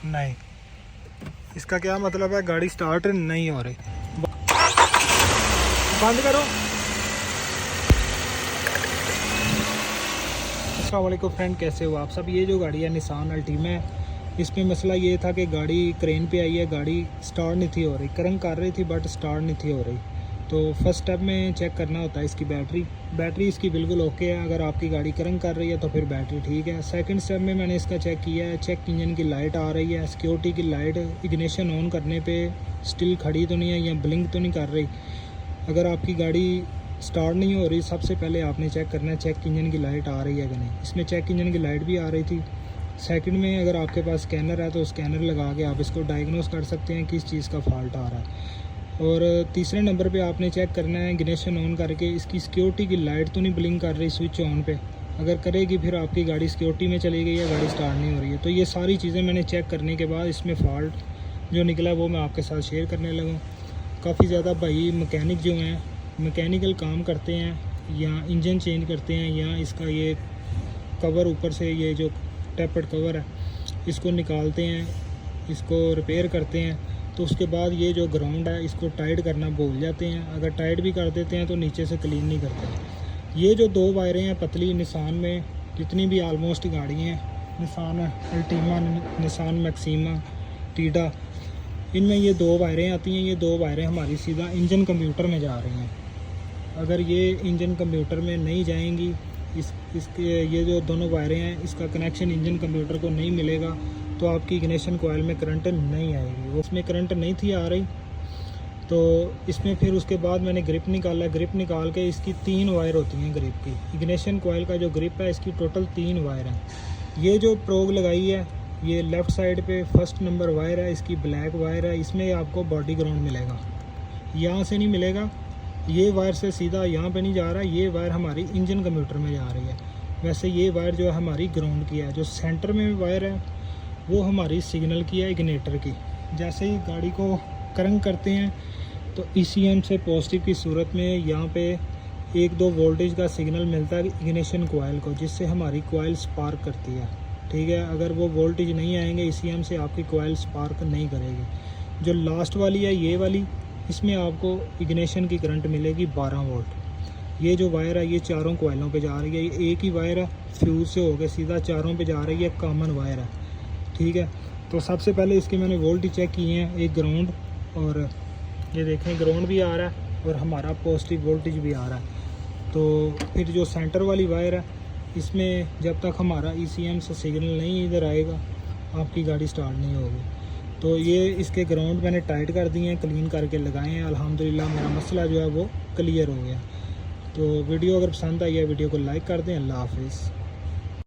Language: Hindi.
नहीं, इसका क्या मतलब है, गाड़ी स्टार्ट नहीं हो रही। बंद करो। अस्सलाम वालेकुम फ्रेंड, कैसे हो आप सब। ये जो गाड़ी है निसान अल्टीमा है, इसमें मसला ये था कि गाड़ी क्रेन पे आई है, गाड़ी स्टार्ट नहीं थी हो रही, करंट कर रही थी बट स्टार्ट नहीं थी हो रही। तो फर्स्ट स्टेप में चेक करना होता है इसकी बैटरी इसकी बिल्कुल ओके है। अगर आपकी गाड़ी करंट कर रही है तो फिर बैटरी ठीक है। सेकंड स्टेप में मैंने इसका चेक किया है, चेक इंजन की लाइट आ रही है, सिक्योरिटी की लाइट इग्निशन ऑन करने पे स्टिल खड़ी तो नहीं है या ब्लिंक तो नहीं कर रही। अगर आपकी गाड़ी स्टार्ट नहीं हो रही, सबसे पहले आपने चेक करना है चेक इंजन की लाइट आ रही है कि नहीं। इसमें चेक इंजन की लाइट भी आ रही थी। सेकंड में अगर आपके पास स्कैनर है तो स्कैनर लगा के आप इसको डायग्नोस कर सकते हैं किस चीज़ का फॉल्ट आ रहा है। और तीसरे नंबर पे आपने चेक करना है इग्निशन ऑन करके इसकी सिक्योरिटी की लाइट तो नहीं ब्लिंक कर रही स्विच ऑन पे। अगर करेगी फिर आपकी गाड़ी सिक्योरिटी में चली गई है, गाड़ी स्टार्ट नहीं हो रही है। तो ये सारी चीज़ें मैंने चेक करने के बाद इसमें फ़ॉल्ट जो निकला वो मैं आपके साथ शेयर करने लगा। काफ़ी ज़्यादा भाई मैकेनिक जो हैं, मैकेनिकल काम करते हैं या इंजन चेंज करते हैं या इसका ये कवर ऊपर से ये जो टेपर्ड कवर है इसको निकालते हैं, इसको रिपेयर करते हैं। तो उसके बाद ये जो ग्राउंड है इसको टाइट करना भूल जाते हैं। अगर टाइट भी कर देते हैं तो नीचे से क्लीन नहीं करते। ये जो दो वायरें हैं पतली, निसान में जितनी भी आलमोस्ट गाड़ी हैं, निसान अल्टीमा, निसान मैक्सिमा, टीडा, इनमें ये दो वायरें आती हैं। ये दो वायरें हमारी सीधा इंजन कंप्यूटर में जा रही हैं। अगर ये इंजन कंप्यूटर में नहीं जाएंगी, इसके ये जो दोनों वायरें हैं इसका कनेक्शन इंजन कंप्यूटर को नहीं मिलेगा तो आपकी इग्निशन कोयल में करंट नहीं आएगी। वो उसमें करंट नहीं थी आ रही, तो इसमें फिर उसके बाद मैंने ग्रिप निकाला। ग्रिप निकाल के इसकी 3 वायर होती हैं ग्रिप की। इग्निशन कोयल का जो ग्रिप है इसकी टोटल 3 वायर हैं। ये जो प्रोग लगाई है ये लेफ़्ट साइड पे फर्स्ट नंबर वायर है, इसकी ब्लैक वायर है। इसमें आपको बॉडी ग्राउंड मिलेगा, यहाँ से नहीं मिलेगा। ये वायर से सीधा यहाँ पे नहीं जा रहा, ये वायर हमारी इंजन कंप्यूटर में जा रही है। वैसे ये वायर जो है हमारी ग्राउंड की है। जो सेंटर में वायर है वो हमारी सिग्नल की है, इग्निटर की। जैसे ही गाड़ी को करंट करते हैं तो ECM से पॉजिटिव की सूरत में यहाँ पे 1-2 वोल्टेज का सिग्नल मिलता है इग्निशन कोयल को, जिससे हमारी कोयल स्पार्क करती है। ठीक है, अगर वो वोल्टेज नहीं आएंगे ECM से आपकी कोयल स्पार्क नहीं करेगी। जो लास्ट वाली है ये वाली, इसमें आपको इग्निशन की करंट मिलेगी 12 वोल्ट। ये जो वायर है ये चारों कोयलों पे जा रही है। ये एक ही वायर है, फ्यूज़ से होकर सीधा चारों पे जा रही है, कॉमन वायर है। ठीक है, तो सबसे पहले इसके मैंने वोल्टेज चेक किए हैं, एक ग्राउंड और ये देखें ग्राउंड भी आ रहा है और हमारा पॉजिटिव वोल्टेज भी आ रहा है। तो फिर जो सेंटर वाली वायर है इसमें जब तक हमारा ECM से सिग्नल नहीं इधर आएगा आपकी गाड़ी स्टार्ट नहीं होगी। तो ये इसके ग्राउंड मैंने टाइट कर दिए हैं, क्लीन करके लगाए हैं। अल्हम्दुलिल्लाह मेरा मसला जो है वो क्लियर हो गया। तो वीडियो अगर पसंद आई है वीडियो को लाइक कर दें। अल्लाह हाफिज़।